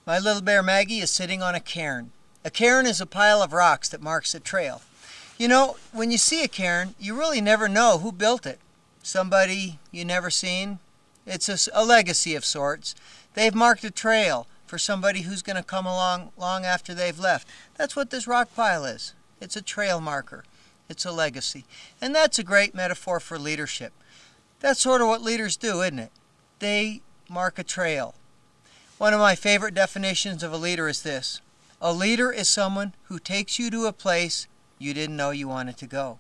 My little bear Maggie is sitting on a cairn. A cairn is a pile of rocks that marks a trail. You know, when you see a cairn, you really never know who built it. Somebody you never seen? It's a legacy of sorts. They've marked a trail for somebody who's going to come along long after they've left. That's what this rock pile is. It's a trail marker. It's a legacy. And that's a great metaphor for leadership. That's sort of what leaders do, isn't it? They mark a trail. One of my favorite definitions of a leader is this: a leader is someone who takes you to a place you didn't know you wanted to go.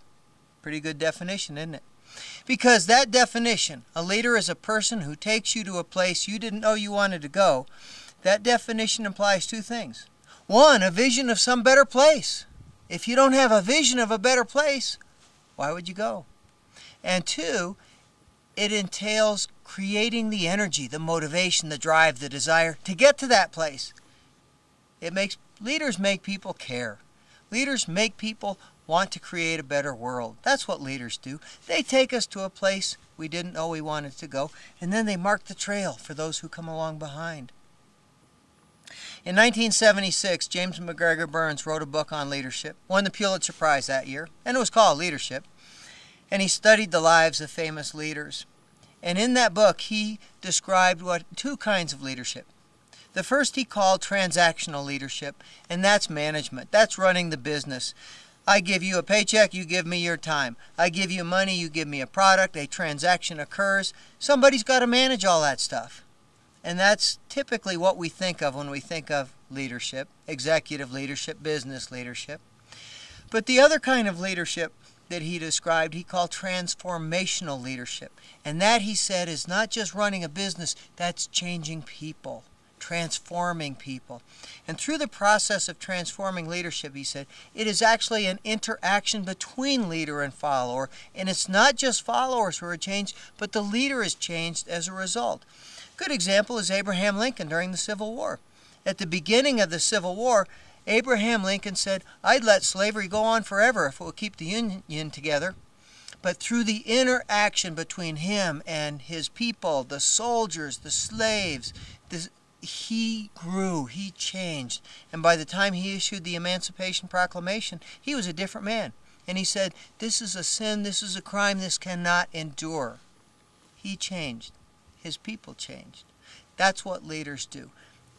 Pretty good definition, isn't it? Because that definition, a leader is a person who takes you to a place you didn't know you wanted to go, that definition implies two things. One, a vision of some better place. If you don't have a vision of a better place, why would you go? And two, it entails creating the energy, the motivation, the drive, the desire to get to that place. Leaders make people care. Leaders make people want to create a better world. That's what leaders do. They take us to a place we didn't know we wanted to go, and then they mark the trail for those who come along behind. In 1976, James McGregor Burns wrote a book on leadership, won the Pulitzer Prize that year, and it was called Leadership. And he studied the lives of famous leaders. And in that book, he described two kinds of leadership. The first he called transactional leadership, and that's management. That's running the business. I give you a paycheck, you give me your time. I give you money, you give me a product, a transaction occurs. Somebody's got to manage all that stuff. And that's typically what we think of when we think of leadership, executive leadership, business leadership. But the other kind of leadership that he described, he called transformational leadership. And that, he said, is not just running a business, that's changing people, transforming people. And through the process of transforming leadership, he said, it is actually an interaction between leader and follower. And it's not just followers who are changed, but the leader is changed as a result. Good example is Abraham Lincoln during the Civil War. At the beginning of the Civil War, Abraham Lincoln said, I'd let slavery go on forever if it would keep the Union together. But through the interaction between him and his people, the soldiers, the slaves, he grew, he changed. And by the time he issued the Emancipation Proclamation, he was a different man. And he said, this is a sin, this is a crime, this cannot endure. He changed. His people changed. That's what leaders do.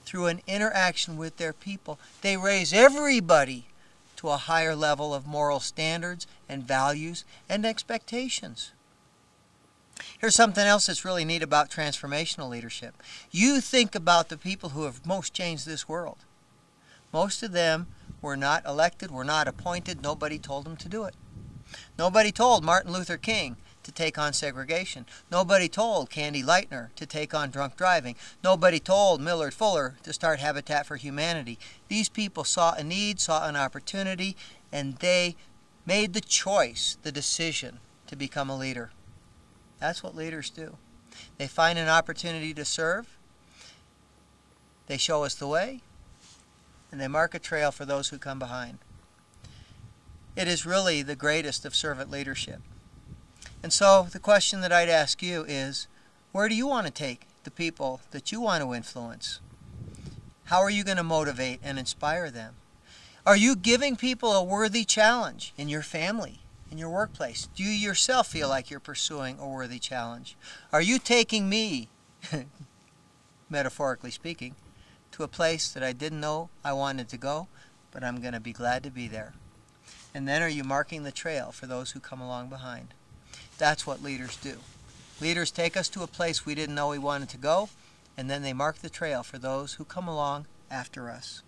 Through an interaction with their people, they raise everybody to a higher level of moral standards and values and expectations. Here's something else that's really neat about transformational leadership. You think about the people who have most changed this world. Most of them were not elected, were not appointed. Nobody told them to do it. Nobody told Martin Luther King to take on segregation. Nobody told Candy Lightner to take on drunk driving. Nobody told Millard Fuller to start Habitat for Humanity. These people saw a need, saw an opportunity, and they made the choice, the decision to become a leader. That's what leaders do. They find an opportunity to serve, they show us the way, and they mark a trail for those who come behind. It is really the greatest of servant leadership. And so the question that I'd ask you is, where do you want to take the people that you want to influence? How are you going to motivate and inspire them? Are you giving people a worthy challenge in your family, in your workplace? Do you yourself feel like you're pursuing a worthy challenge? Are you taking me, metaphorically speaking, to a place that I didn't know I wanted to go, but I'm going to be glad to be there? And then are you marking the trail for those who come along behind? That's what leaders do. Leaders take us to a place we didn't know we wanted to go, and then they mark the trail for those who come along after us.